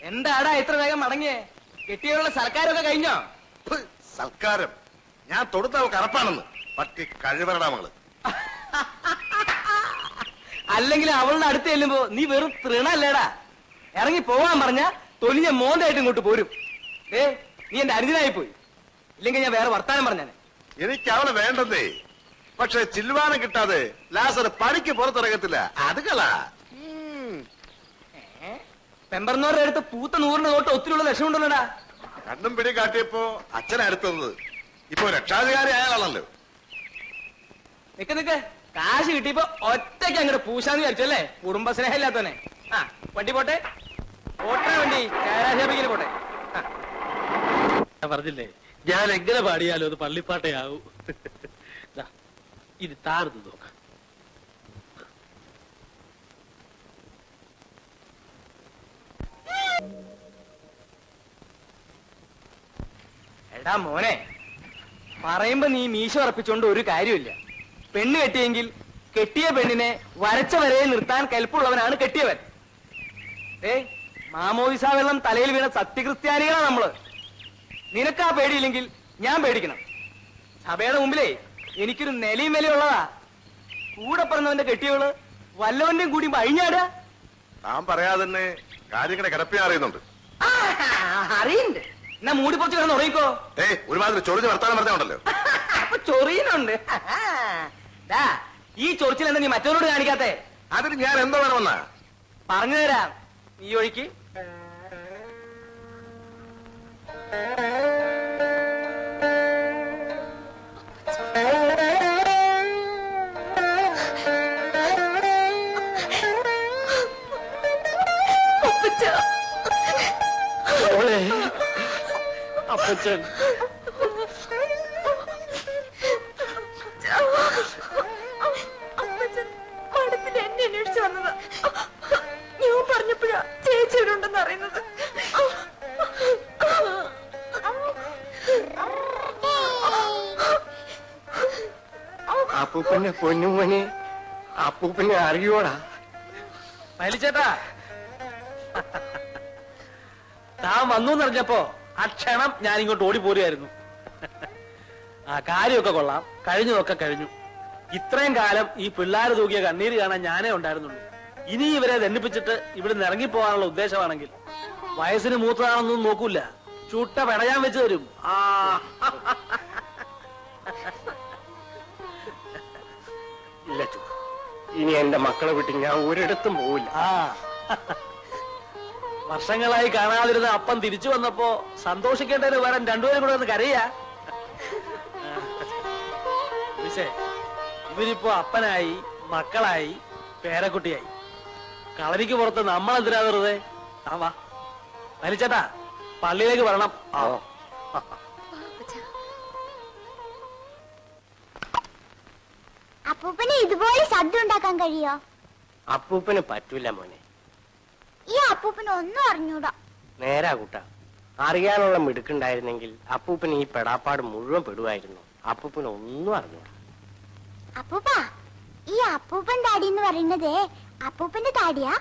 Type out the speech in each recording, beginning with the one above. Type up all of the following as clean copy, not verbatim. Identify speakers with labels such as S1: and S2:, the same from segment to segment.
S1: എന്താടാ ഇത്ര വേഗം മടങ്ങിയേ? കെട്ടിയുള്ള സർക്കാരൊക്കെ കഴിഞ്ഞോ?
S2: സൽക്കാരം ഞാൻ തൊടുത്ത കറപ്പാണെന്ന് പട്ടി കഴിവറടാ മകള്.
S1: അല്ലെങ്കിൽ അവളുടെ അടുത്ത് ചെല്ലുമ്പോ നീ വെറും തൃണല്ലേടാ. ഇറങ്ങി പോവാൻ പറഞ്ഞ തൊലിഞ്ഞ മോന്തായിട്ട് ഇങ്ങോട്ട് പോരും. നീ എന്റെ അരുതിനായി പോയി. ഇല്ലെങ്കിൽ ഞാൻ വേറെ വർത്താനം പറഞ്ഞാനെ.
S2: എനിക്ക് അവളെ വേണ്ടതേ, പക്ഷെ ചില്ലുവാനം കിട്ടാതെ ലാസർ പണിക്ക് പുറത്തിറങ്ങത്തില്ല. അത് കളാ.
S1: പെമ്പർന്നോരുടെ അടുത്ത് പൂത്ത നൂറിന്റെ തൊട്ട് ഒത്തിരിയുള്ള ലക്ഷമുണ്ടല്ലോടാ.
S2: കണ്ണും പിടി കാട്ടിയപ്പോ അച്ഛനടുത്തത് ഇപ്പൊ രക്ഷാധികാരി അയാളാണല്ലോ.
S1: നിക്ക് കാശ് കിട്ടിയപ്പോ ഒറ്റയ്ക്ക് അങ്ങോട്ട് പൂശാന്ന് വിചാരിച്ചല്ലേ? കുടുംബസ്നേഹം ഇല്ലാത്തവനെ. ആ വണ്ടി പോട്ടെ, ഓട്ടേ വണ്ടി ചാരാശേപിക്കല് പോട്ടെ.
S3: പറഞ്ഞില്ലേ ഞാൻ എങ്ങനെ പാടിയാലോ അത് പള്ളിപ്പാട്ടയാവൂ. ഇത് താഴ്ന്നു നോക്ക.
S1: എടാ മോനെ, പറയുമ്പോ നീ മീശ ഉറപ്പിച്ചോണ്ട് ഒരു കാര്യമില്ല. പെണ്ണ് കെട്ടിയെങ്കിൽ കെട്ടിയ പെണ്ണിനെ വരച്ച വരയിൽ നിർത്താൻ കെൽപ്പുള്ളവനാണ് കെട്ടിയവൻ. മാമോദിസ വെള്ളം തലയിൽ വീണ സത്യക്രിസ്ത്യാനികളാണ് നമ്മള്. നിനക്കാ പേടിയില്ലെങ്കിൽ ഞാൻ പേടിക്കണം. സഭയുടെ മുമ്പിലേ എനിക്കൊരു നിലയും വിലയുള്ളതാ. കൂടെ പറഞ്ഞവന്റെ കെട്ടിയവള് വല്ലവന്റെയും കൂടി അഴിഞ്ഞാടാ.
S2: താൻ പറയാതെ തന്നെ കാര്യങ്ങളെ കിടപ്പിയാ അറിയുന്നുണ്ട്.
S1: അറിയുന്നുണ്ട്. എന്നാ മൂടി പൊറിച്ച് കിടന്ന് ഉറങ്ങിക്കോ.
S2: ഒരുമാതിരി ചൊറിഞ്ഞ് വർത്താനം പറഞ്ഞോണ്ടല്ലോ.
S1: അപ്പൊ ചൊറിയുന്നുണ്ട്. ഈ ചൊറിച്ചിൽ എന്താ നീ മറ്റവരോട് കാണിക്കാത്തെ?
S2: അതിന് ഞാൻ എന്തോ വേണമെന്നാ
S1: പറഞ്ഞു തരാം. ഈ ഒഴിക്ക്
S3: അപ്പച്ചൻ
S4: മഠത്തിൽ എന്നെ അന്വേഷിച്ചു വന്നത്. ഞാൻ പറഞ്ഞപ്പോഴാ ചേച്ചി ഇവിടെ ഉണ്ടെന്ന് അറിയുന്നത്.
S5: അപ്പൂപ്പന്റെ പൊന്നുമോനെ, അപ്പൂപ്പനെ അറിയോടാ?
S1: വലിച്ചേട്ടാ, താൻ വന്നു എന്നറിഞ്ഞപ്പോ ആ ക്ഷണം ഞാൻ ഇങ്ങോട്ട് ഓടിപ്പോരുമായിരുന്നു. ആ കാര്യമൊക്കെ കൊള്ളാം, കഴിഞ്ഞതൊക്കെ കഴിഞ്ഞു. ഇത്രയും കാലം ഈ പിള്ളേര് തൂക്കിയ കണ്ണീര് കാണാൻ ഞാനേ ഉണ്ടായിരുന്നുള്ളൂ. ഇനി ഇവരെ ദണ്ഡിപ്പിച്ചിട്ട് ഇവിടുന്ന് ഇറങ്ങിപ്പോകാനുള്ള ഉദ്ദേശമാണെങ്കിൽ വയസ്സിന് മൂത്തതാണെന്നൊന്നും നോക്കൂല, ചുട്ട പെടയാൻ വെച്ച് തരും. ആ
S5: ഇല്ല, ഇനി എന്റെ മക്കളെ വിട്ട് ഞാൻ ഒരിടത്തും പോവില്ല.
S1: വർഷങ്ങളായി കാണാതിരുന്ന അപ്പം തിരിച്ചു വന്നപ്പോ സന്തോഷിക്കേണ്ടതിന് വരാൻ രണ്ടുപേരും കൂടെ ഒന്ന് കരയാ. ഇവരിപ്പോ അപ്പനായി, മക്കളായി, പേരക്കുട്ടിയായി. കളരിക്ക് പുറത്ത് നമ്മളെന്തിനാ വെറുതെ? ആ വാ വലിച്ചേട്ടാ, പള്ളിയിലേക്ക് വരണം.
S6: അപ്പൂപ്പന് ഇതുപോലെ ശബ്ദം ഉണ്ടാക്കാൻ കഴിയോ?
S5: അപ്പൂപ്പന് പറ്റൂല മോനെ.
S6: ഈ അപ്പൂപ്പന് ഒന്നും അറിഞ്ഞൂടാ.
S5: നേരാ കൂട്ടാ, അറിയാനുള്ള മിടുക്കുണ്ടായിരുന്നെങ്കിൽ അപ്പൂപ്പന് ഈ പെടാപ്പാട് മുഴുവൻ പെടുവായിരുന്നു. അപ്പൂപ്പന് ഒന്നും അറിഞ്ഞൂടാ.
S6: അപ്പൂപ്പ, ഈ അപ്പൂപ്പൻ താടി എന്ന് പറയുന്നത് അപ്പൂപ്പന്റെ താടിയാ?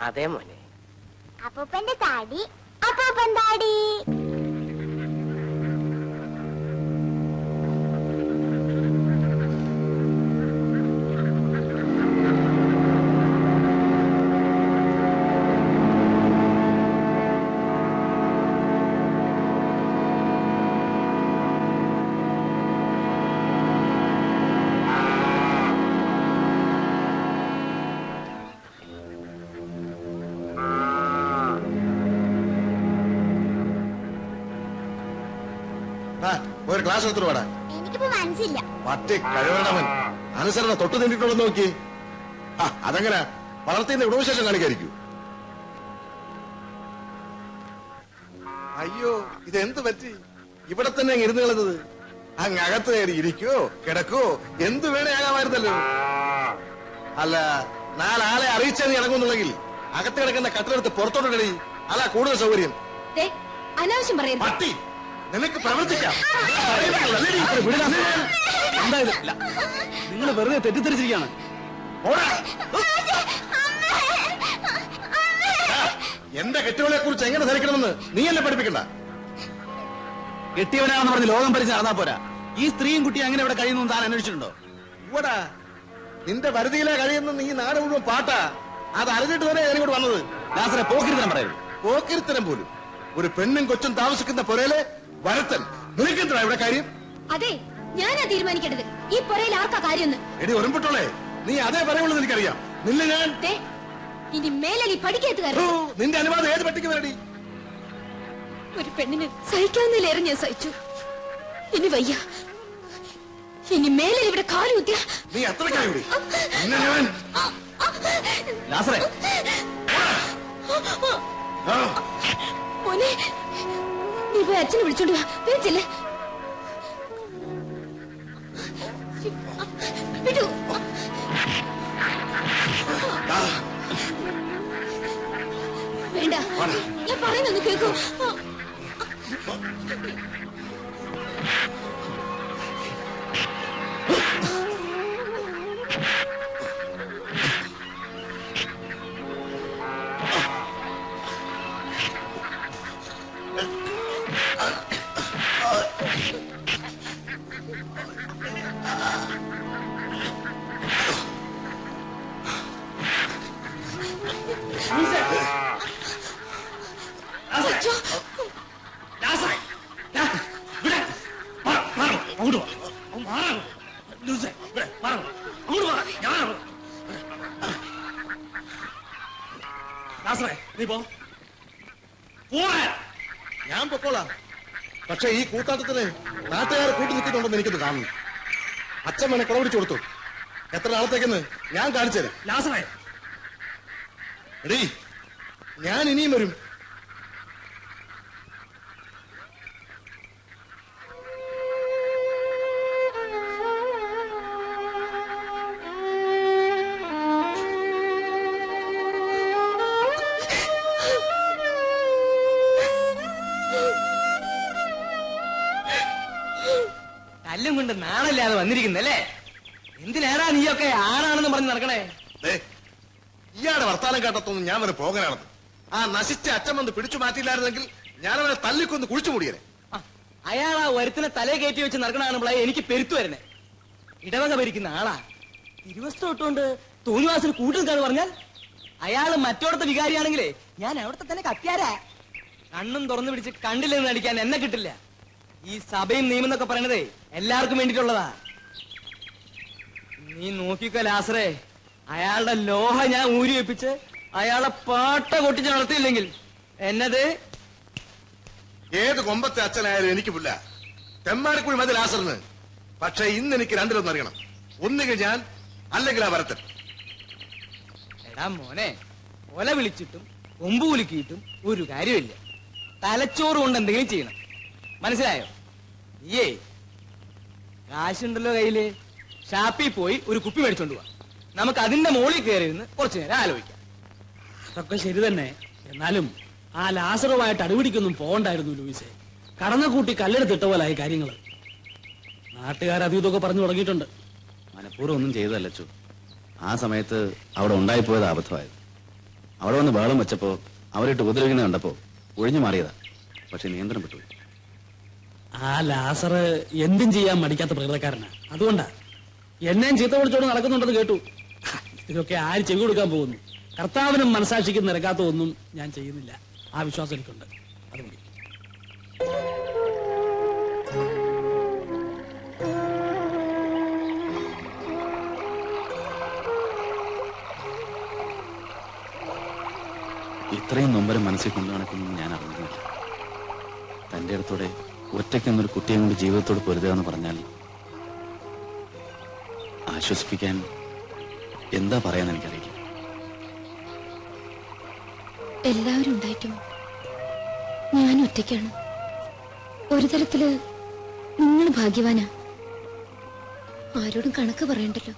S5: അതെ മോനെ.
S6: അപ്പൂപ്പന്റെ താടി, അപ്പൂപ്പൻ താടി.
S2: ഒരു ക്ലാസ് എടുത്തിട്ട് വേടാ.
S6: എനിക്കിപ്പോ മനസ്സില്ല.
S2: പട്ടി കഴിവണവൻ അനുസരണ തൊട്ട് നിന്നിട്ടുള്ളൂ നോക്കി. അതെങ്ങനെ വളർത്തിന്റെ ഉടവശേഷം കാണിക്കായിരിക്കൂ. അയ്യോ, ഇതെന്ത് പറ്റി? ഇവിടെ തന്നെ അങ്ങ് ഇരുന്ന് കളഞ്ഞത്. അങ്ങ് അകത്ത് കയറി ഇരിക്കോ കിടക്കോ എന്ത് വേണേ ആകാമായിരുന്നല്ലോ. അല്ല, നാലാളെ അറിയിച്ചാൽ നീ ഇറങ്ങുന്നുണ്ടെങ്കിൽ അകത്ത് കിടക്കുന്ന കട്ടിലെടുത്ത് പുറത്തോട്ട്. അല്ല കൂടുതൽ സൗകര്യം.
S4: അനാവശ്യം പറയുന്നു.
S2: പട്ടി, നിനക്ക് പ്രവർത്തിക്കാം.
S3: നിങ്ങൾ വെറുതെ തെറ്റിദ്ധരിച്ചിരിക്കുകയാണ്.
S2: എന്റെ കെട്ടിയവളെ കുറിച്ച് എങ്ങനെ ധരിക്കണമെന്ന് നീ എന്നെ പഠിപ്പിക്കണ്ട.
S1: കെട്ടിയവനാണെന്ന് പറഞ്ഞ് ലോകം ഭരിച്ച് നടന്നാ പോരാ. ഈ സ്ത്രീയും കുട്ടിയും അങ്ങനെ ഇവിടെ കഴിയുന്നു താൻ അന്വേഷിച്ചിട്ടുണ്ടോ?
S2: ഇവിടെ നിന്റെ പരിധിയിലെ കഴിയുന്ന നീ നാട് മുഴുവൻ പാട്ടാ. അത് അറിഞ്ഞിട്ട് തന്നെ ഞാനിങ്ങോട്ട് വന്നത്.
S1: ലാസറെ പോക്കിരുത്തരം പറയരുത്.
S2: പോക്കിരിത്തരം പോലും. ഒരു പെണ്ണും കൊച്ചും താമസിക്കുന്ന പുരയിലെ വരത്തൻ. നിനക്കെന്താ ഇവിടെ കാര്യം?
S4: അതെ, ഞാനാ തീരുമാനിക്കേണ്ടത് ഈ പുറയിൽ ആർക്കാ കാര്യമെന്ന്.
S2: എടി ഒരുമ്പിട്ടോളെ, നീ അതേ പറയുള്ളൂ എനിക്കറിയാം. നിന്നെ ഞാൻ
S4: ഇനി മേലെ നീ പഠിക്കരുത്.
S2: നിന്റെ അനുവാദം ഏത് പട്ടിക്ക് വേണ്ടി?
S4: ഒരു പെണ്ണിന് സഹിക്കാവുന്നതിലേറെ ഞാൻ സഹിച്ചു. ഇനി വയ്യ. ഇനി മേലെ ഇവിടെ കാലുകുത്തിയ
S2: നീ അത്രക്കായി കൂടി. നിന്നെ ഞാൻ
S1: ലാസറെ
S4: മോനെ, നീ പോയി അച്ഛനെ വിളിച്ചോണ്ട് വാ. വേച്ചില്ലേ വിട്ടു. വേണ്ട, ഞാൻ പറയുന്നൊന്ന് കേൾക്കൂ.
S2: ഞാൻ പൊക്കോളാം. പക്ഷെ ഈ കൂട്ടാട്ടത്തിന് നാട്ടുകാരെ കൂട്ടി നിൽക്കുന്നുണ്ടെന്ന് എനിക്കൊന്ന് കാണുന്നു. അച്ഛൻ വേണേ കുറവിടിച്ചു കൊടുത്തു. എത്ര നാളത്തേക്കെന്ന് ഞാൻ കാണിച്ചു തരാം. എടീ, ഞാൻ ഇനിയും വരും.
S1: കല്ലും കൊണ്ട് നാണല്ലാതെ വന്നിരിക്കുന്നല്ലേ? എന്തിനേറാ നീയൊക്കെ ആണാണെന്ന് പറഞ്ഞ് നടക്കണേ?
S2: ഇയാളുടെ വർത്താനം കേട്ടത്തൊന്നും ഞാൻ വരെ പോകാനാണെന്ന്. ആ നശിച്ച അച്ഛൻ വന്ന് പിടിച്ചു മാറ്റിയില്ലായിരുന്നെങ്കിൽ ഞാൻ അവനെ തല്ലിക്കൊന്ന് കുഴിച്ചു മൂടിയനെ.
S1: അയാൾ ആ വരുത്തിനെ തലേ കയറ്റി വെച്ച് നടക്കണാണുമ്പോഴേ എനിക്ക് പെരുത്തു വരണേ. ഇടവക ഭരിക്കുന്ന ആളാ. തിരുവസ്ത്രം ഇട്ടുകൊണ്ട് തോന്നിവാസിന് കൂട്ടു നിൽക്കാന്ന് പറഞ്ഞാൽ അയാള് മറ്റോടത്തെ വികാരിയാണെങ്കിലേ ഞാൻ അവിടത്തെ തന്നെ കത്തിയാരാ. കണ്ണും തുറന്നു പിടിച്ച് കണ്ടില്ലെന്ന് നടിക്കാൻ എന്നെ കിട്ടില്ല. ഈ സഭയും നിയമം എന്നൊക്കെ പറയണതേ എല്ലാവർക്കും വേണ്ടിയിട്ടുള്ളതാ. നീ നോക്കിക്കോ ലാസറേ, അയാളുടെ ലോഹ ഞാൻ ഊരി വെപ്പിച്ച് അയാളെ പാട്ട കൊട്ടിച്ച് നടത്തിയില്ലെങ്കിൽ എന്നത്
S2: ഏത് കൊമ്പത്തെ അച്ഛനായാലും എനിക്ക് പുല്ല. തെമ്മാടിക്കുഴി മതി ലാസറിന്. പക്ഷെ ഇന്ന് എനിക്ക് രണ്ടിലൊന്നും അറിയണം. ഒന്നുകിൽ ഞാൻ, അല്ലെങ്കിൽ ആ വരത്തൻ.
S1: എടാ മോനെ, ഒല വിളിച്ചിട്ടും കൊമ്പ് കുലുക്കിയിട്ടും ഒരു കാര്യമില്ല. തലച്ചോറ് കൊണ്ട് എന്തെങ്കിലും ചെയ്യണം. മനസ്സിലായോ? നീയേ കാശുണ്ടല്ലോ കയ്യില്, ഷാപ്പിൽ പോയി ഒരു കുപ്പി മേടിച്ചോണ്ട് പോവാ. നമുക്ക് അതിന്റെ മുകളിൽ കയറിയിരുന്ന് കുറച്ചു നേരം ആലോചിക്കാം.
S3: അതൊക്കെ ശരി തന്നെ. എന്നാലും ആ ലാസറുമായിട്ട് അടിപിടിക്കൊന്നും പോകണ്ടായിരുന്നു ലൂയിസേ. കടന്ന കൂട്ടി കല്ലെടുത്തിട്ട പോലായി കാര്യങ്ങള്. നാട്ടുകാർ അതും ഇതൊക്കെ പറഞ്ഞു തുടങ്ങിയിട്ടുണ്ട്.
S7: മനഃപൂർവ്വം ഒന്നും ചെയ്തതല്ല അച്ചു. ആ സമയത്ത് അവിടെ ഉണ്ടായിപ്പോയത് അബദ്ധമായത്. അവിടെ വന്ന് ബഹളം വെച്ചപ്പോ അവരിട്ട് ഉപദ്രവിക്കുന്നത് കണ്ടപ്പോ ഒഴിഞ്ഞു മാറിയതാ. പക്ഷെ നിയന്ത്രണം വിട്ടു.
S3: ആ ലാസറ് എന്തും ചെയ്യാൻ മടിക്കാത്ത പ്രകൃതക്കാരനാ. അതുകൊണ്ടാ എന്നെയും ചീത്ത വിളിച്ചോണ്ട് നടക്കുന്നുണ്ടെന്ന് കേട്ടു. ഇതൊക്കെ ആര് ചെവി കൊടുക്കാൻ പോകുന്നു? കർത്താവിനും മനസാക്ഷിക്കും നിരക്കാത്ത ഒന്നും ഞാൻ ചെയ്യുന്നില്ല. ആ വിശ്വാസം എനിക്കുണ്ട്. അതുമതി.
S7: ഇത്രയും നൊമ്പരം മനസ്സിൽ കൊണ്ടു നടക്കുന്നൊന്നും ഞാൻ അറിഞ്ഞില്ല. തന്റെ അടുത്തോടെ ഒറ്റയ്ക്കൊന്നൊരു കുട്ടിയെ കൊണ്ട് ജീവിതത്തോട് പൊരുതുക എന്ന് പറഞ്ഞാൽ ആശ്വസിപ്പിക്കാൻ എന്താ പറയാന്ന് എനിക്കറിയില്ല.
S4: എല്ലാവരും ഉണ്ടായിട്ടും ഞാൻ ഒറ്റയ്ക്കാണ്. ഒരു തരത്തില് നിങ്ങൾ ഭാഗ്യവാനാ. ആരോടും കണക്ക് പറയണ്ടല്ലോ.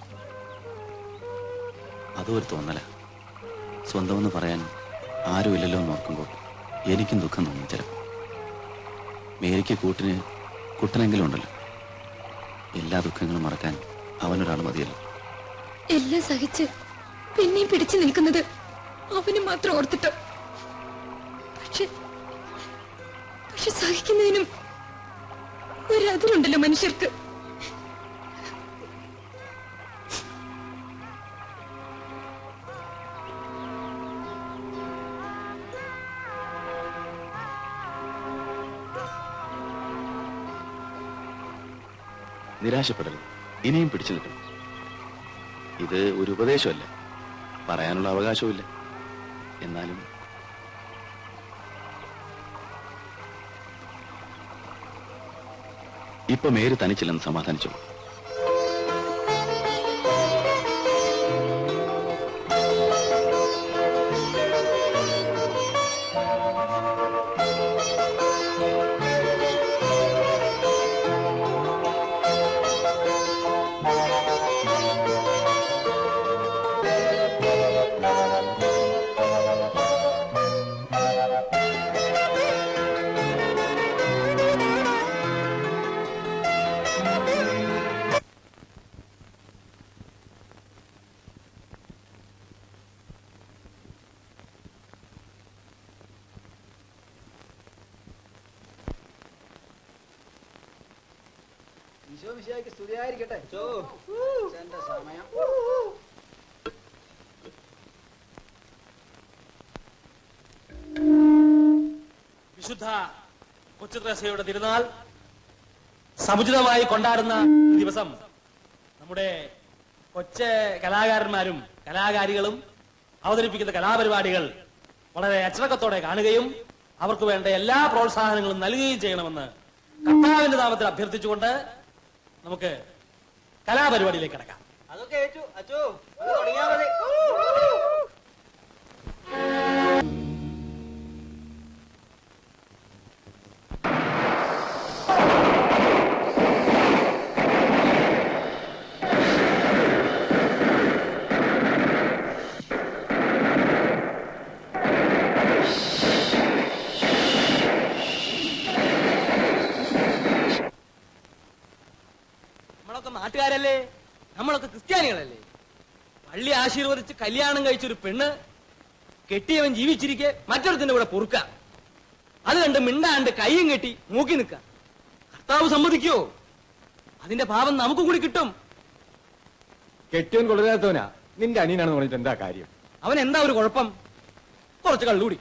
S7: അതും ഒരു തോന്നല. സ്വന്തമെന്ന് പറയാൻ ആരുമില്ലല്ലോ എന്ന് ഓർക്കുമ്പോൾ എനിക്കും ദുഃഖം തോന്നും ചിലപ്പോൾ. മേരിക്ക് കൂട്ടിന് കുട്ടനെങ്കിലും ഉണ്ടല്ലോ. എല്ലാ ദുഃഖങ്ങളും മറക്കാൻ അവനൊരാൾ മതിയല്ലോ.
S4: എല്ലാം സഹിച്ച് പിന്നെയും പിടിച്ചു നിൽക്കുന്നത് അവന് മാത്രം ഓർത്തിട്ടോ. പക്ഷെ സഹിക്കുന്നതിനും ഒരതിരുണ്ടല്ലോ മനുഷ്യർക്ക്.
S7: നിരാശപ്പെടരുത്, ഇനിയും പിടിച്ചു നിൽക്കണം. ഇത് ഒരു ഉപദേശമല്ല, പറയാനുള്ള അവകാശവുമില്ല. എന്നാലും ഇപ്പൊ മേര് തനിച്ചില്ലെന്ന് സമാധാനിച്ചു.
S1: വിശുദ്ധ കൊച്ചുത്രേസ്യയുടെ തിരുനാൾ സമുചിതമായി കൊണ്ടാടുന്ന ഈ ദിവസം നമ്മുടെ കൊച്ചു കലാകാരന്മാരും കലാകാരികളും അവതരിപ്പിക്കുന്ന കലാപരിപാടികൾ വളരെ അച്ചടക്കത്തോടെ കാണുകയും അവർക്ക് വേണ്ട എല്ലാ പ്രോത്സാഹനങ്ങളും നൽകുകയും ചെയ്യണമെന്ന് കർത്താവിന്റെ നാമത്തിൽ അഭ്യർത്ഥിച്ചുകൊണ്ട് നമുക്ക് കലാപരിപാടിയിലേക്ക് കടക്കാം.
S5: അതൊക്കെ ഏറ്റു അച്ചോ, തുടങ്ങിയാ മതി.
S1: നമ്മളൊക്കെ നാട്ടുകാരല്ലേ, നമ്മളൊക്കെ ക്രിസ്ത്യാനികളല്ലേ. പള്ളി ആശീർവദിച്ച് കല്യാണം കഴിച്ചൊരു പെണ്ണ് കെട്ടിയവൻ ജീവിച്ചിരിക്കെ മറ്റൊരുത്തിന്റെ കൂടെ പൊറുക്ക, അത് കണ്ട് മിണ്ടാണ്ട് കയ്യും കെട്ടി മൂക്കി നിൽക്ക. കർത്താവ് സമ്മതിക്കോ? അതിന്റെ പാപം നമുക്ക് കൂടി കിട്ടും.
S8: കെട്ടിയവൻ കൊള്ളരുതാത്തവനാ, നിന്റെ അനിയനാണെന്ന് പറഞ്ഞിട്ട് എന്താ കാര്യം?
S1: അവൻ എന്താ ഒരു കുഴപ്പം? കുറച്ച് കള്ളുകൂടി,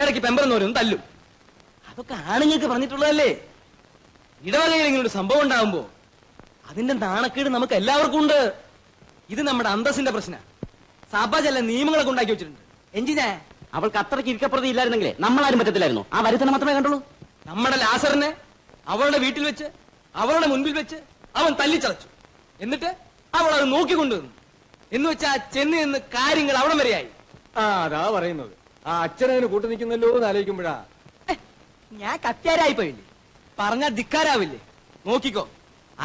S1: ഇടയ്ക്ക് പെമ്പറന്നവരൊന്നും തല്ലും. അതൊക്കെ ആണുങ്ങൾക്ക് പറഞ്ഞിട്ടുള്ളതല്ലേ. ഇടവകയിൽ ഇങ്ങനെ ഒരു സംഭവം ഉണ്ടാകുമ്പോ അതിന്റെ നാണക്കേട് നമുക്ക് എല്ലാവർക്കും ഉണ്ട്. ഇത് നമ്മുടെ അന്തസ്സിന്റെ പ്രശ്ന. സഭ ചില നിയമങ്ങളൊക്കെ ഉണ്ടാക്കി വെച്ചിട്ടുണ്ട്. എന്തിനാ?
S5: അവൾക്ക് അത്രയ്ക്ക് ഇരിക്കപ്രതി ഇല്ലായിരുന്നെങ്കിലേ നമ്മളാരും പറ്റത്തില്ലായിരുന്നു. ആ വരുത്തനെ മാത്രമേ കണ്ടുള്ളൂ.
S1: നമ്മുടെ ലാസറിനെ അവളുടെ വീട്ടിൽ വെച്ച് അവളുടെ മുൻപിൽ വെച്ച് അവൻ തല്ലിച്ചതച്ചു. എന്നിട്ട് അവൾ അത് നോക്കിക്കൊണ്ടുവന്നു. എന്ന് വെച്ചാ ചെന്ന് നിന്ന് കാര്യങ്ങൾ അവിടം വരെയായി.
S8: ആ അതാ പറയുന്നത്. ആ അച്ഛനതിന് കൂട്ടു നിൽക്കുന്നല്ലോ എന്ന് ആലോചിക്കുമ്പോഴാ.
S1: ഞാൻ കത്യാരായി പോയില്ലേ, പറഞ്ഞാൽ ധിക്കാരാവില്ലേ? നോക്കിക്കോ,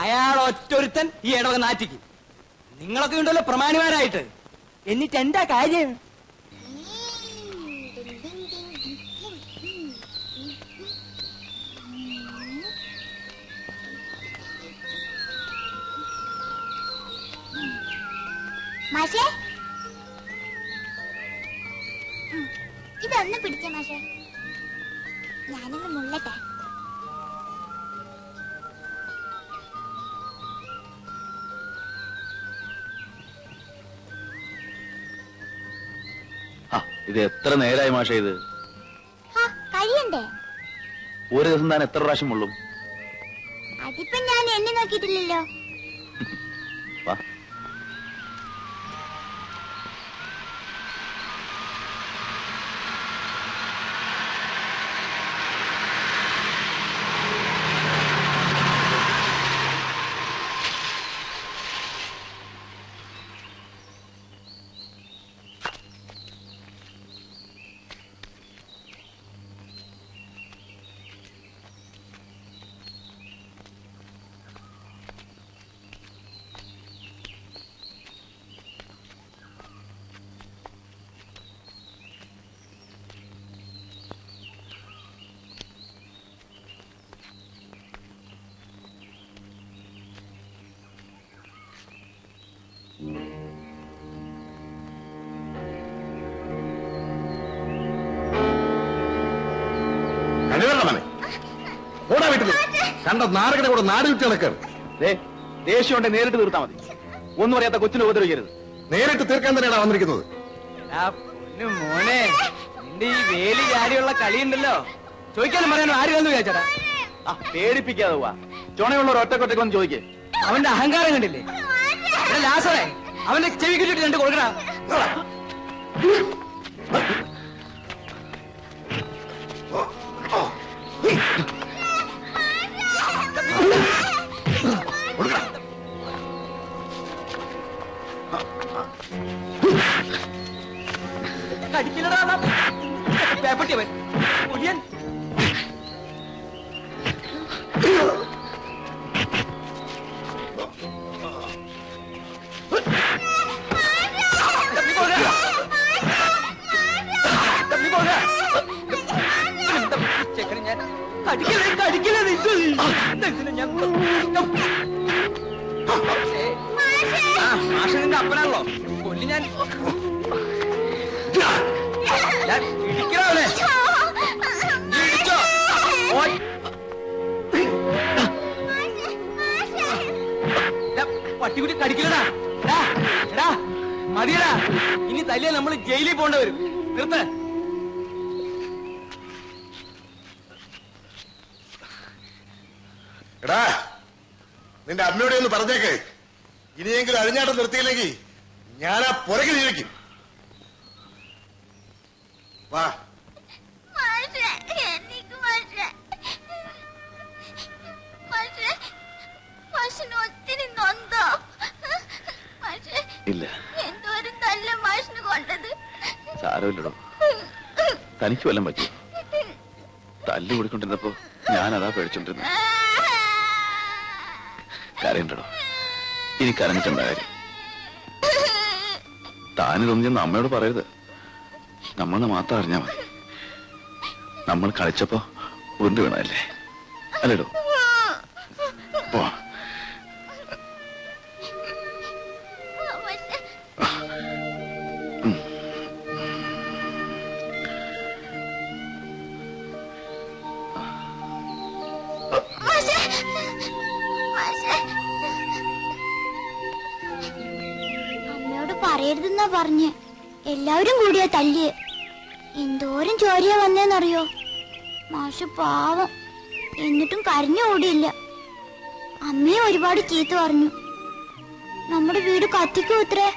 S1: അയാൾ ഒറ്റൊരുത്തൻ ഈ ഇടവക നാറ്റിക്കും. നിങ്ങളൊക്കെ ഉണ്ടല്ലോ പ്രമാണിമാരായിട്ട്. എന്നിട്ട് എന്താ കാര്യം?
S6: മാഷേ, ഇതൊന്ന് പിടിച്ച മാഷേ, ഞാനൊന്ന് മുള്ളട്ടെ.
S7: ഇത് എത്ര നേരായി മാഷേ ഇത്?
S6: കഴിയണ്ടേ?
S7: ഒരു ദിവസം താൻ എത്ര പ്രാവശ്യം ഉള്ളൂ?
S6: അതിപ്പോ ഞാൻ എന്നെ നോക്കിയിട്ടില്ലല്ലോ.
S7: വാ.
S2: മനുവരണമനെ ഓടാ വീട്ടില് കണ്ട നാരകയുടെ കൂടെ നാട് വിട്ട് നടക്കാണ്.
S7: ദേഷ്യം ഉണ്ടെ നേരിട്ട് തീർത്താ മതി. ഒന്നും അറിയാത്ത കൊച്ചിനെ ഉപദ്രവിക്കരുത്.
S2: നേരിട്ട് തീർക്കാൻ തന്നെയാണ് വന്നിരിക്കുന്നത്.
S1: മോനെ നിന്റെ ഈ വേലി ചാടിയുള്ള കളിയുണ്ടല്ലോ, ചോദിക്കാനും പറയാനും ആര് കണ്ടു വിചാരിച്ചടാ?
S7: പേടിപ്പിക്കാതെ പോവാ. ചുണയുള്ള ഒറ്റക്കൊറ്റക്ക് ഒന്ന് ചോദിക്കേ.
S1: അവന്റെ അഹങ്കാരം കണ്ടില്ലേ? ലാസറേ, അവന്റെ ചെവി കിട്ടിട്ട് രണ്ട് കൊടുക്കടാ. കടിക്കില്ലടാ പേപ്പട്ടിയവൻ ഒടിയൻ. ചെക്കന് ഞാൻ മാഷിന്റെ അപ്പനാണല്ലോ കൊല്ലി ഞാൻ ഇടിക്കണവനെ ഇടിച്ചോ. പട്ടിക്കുട്ടി കടിക്കില്ലടാ. എടാ മതിയടാ, ഇനി തല്ലിയാൽ നമ്മൾ ജയിലിൽ പോകേണ്ടി വരും. നിർത്ത്.
S2: എടാ നിന്റെ അമ്മയോടെ ഒന്ന് പറഞ്ഞേക്ക്, ഇനിയെങ്കിലും അഴിഞ്ഞാട്ടം നിർത്തിയില്ലെങ്കിൽ ഞാൻ ആ പുറകിൽ ജീവിക്കും. വാ.
S6: ഒത്തിരി നൊന്തോ
S7: ഇല്ല,
S6: എന്തോരം നല്ല മാഷിന് കൊണ്ടത്.
S7: സാരമില്ലടോ. തനിക്ക് വല്ലതും പറ്റി? തല്ലു കൂടിക്കൊണ്ടിരുന്നപ്പോ ഞാനതാ പേടിച്ചോണ്ടിരുന്നു. കരയണ്ടടോ, ഇനി കരഞ്ഞിട്ടെന്താ കാര്യം? താനിതൊന്നും ചെന്ന് അമ്മയോട് പറയരുത്. നമ്മളെ മാത്രം അറിഞ്ഞാ മതി. നമ്മൾ കളിച്ചപ്പോ ഉരുണ്ട് വീണല്ലേ, അല്ലേടോ? പോ.
S6: അമ്മയോട് പറയരുതെന്നാ പറഞ്ഞ് എല്ലാവരും കൂടിയാ തല്ലിയെ. എന്തോരം ചോരിയാ വന്നേന്നറിയോ? മാഷ് പാവം, എന്നിട്ടും കരഞ്ഞു ഓടിയില്ല. അമ്മയെ ഒരുപാട് ചീത്ത പറഞ്ഞു. നമ്മുടെ വീട് കത്തിക്കൂ ഇത്രേ.